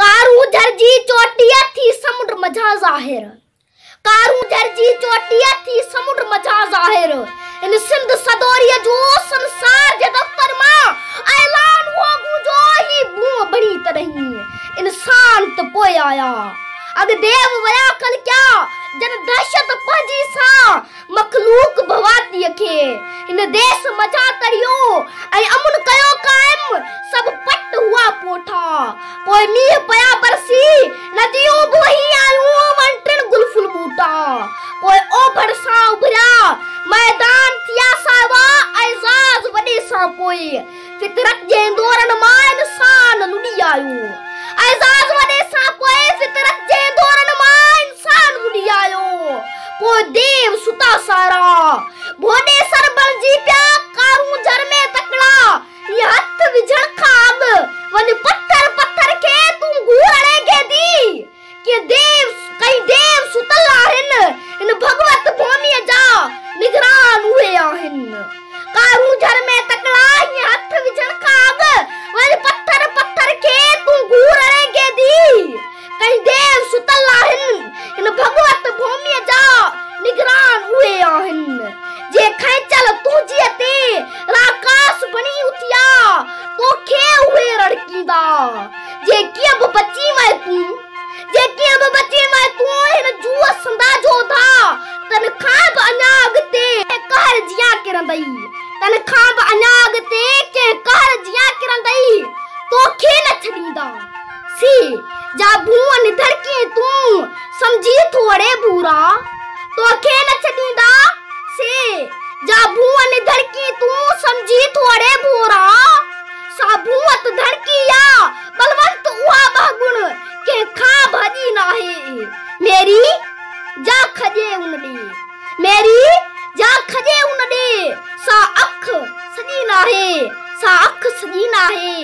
कारू झरजी चोटिया थी समुद्र मझा ज़ाहिर। कारू झरजी चोटिया थी समुद्र मझा ज़ाहिर। इन सिंध सदोरिया जो संसार जे दफ्तर मां ऐलान हो गुजो ही बूं बड़ी तरही इंसान त पोइ आया। अग देव वया कल क्या जन दहशत पंहिंजी सा मखलूक भवाती के इन देश मझा तरियो ऐं अमुन कयो कायम सब पट हुआ पोठा। पोइ मींह पया बरसी नदियों वही आयूं वंटिन गुलफुल बूटा। पोइ ओभर सां उभरिया मैदान थिया सावा एजाज वॾे सां पोइ फितरत जे दौरन मां इंसान लुॾी आयो। एजाज वॾे सां पोइ फितरत जे दौरन मां इंसान लुॾी आयो। पोइ देव सुता सारा भोॾे सर बणजी पिया कारू झर में तकड़ा। ये हथ विझण खां अॻु वञ पत्थर पत्थर खे तूं घूर अड़ेगे दी कि देव सुतल आहिनि। इन भगवत भूमिअ जा निगरान उहे आहिनि। कारू झर में तकड़ा ये हथ विझण खां अॻु वञ पत्थर पत्थर खे तूं घूर अड़ेगे दी कई देव सुतल आहिनि। इन भगवत भूमिअ जा निगरान उहे आहिनि। जे खैचल तुझे ते राकास बणी उथिया तोखे उहे रड़कींदा। जे कीअं बि बची वए तूं हिन जूअ संदाजो था तन खां बि अञा अॻिते कहर जियां किरंदई। तन खां बि अञा अॻिते कंहिं कहर जियां किरंदई तोखे न छॾींदा। सी जा भूअ निधड़की तूं समझी थोड़े बुरा तोखे न छॾींदा। से जा भूअ निधड़की तूं समझी थोड़े बुरा। सा भूअत धड़की या बलवंत उहा बागुण के खां भॼी नाहे। मेरी जा खजे उन ॾे सा अख सॼी नाहे। सा अख सॼी नाहे।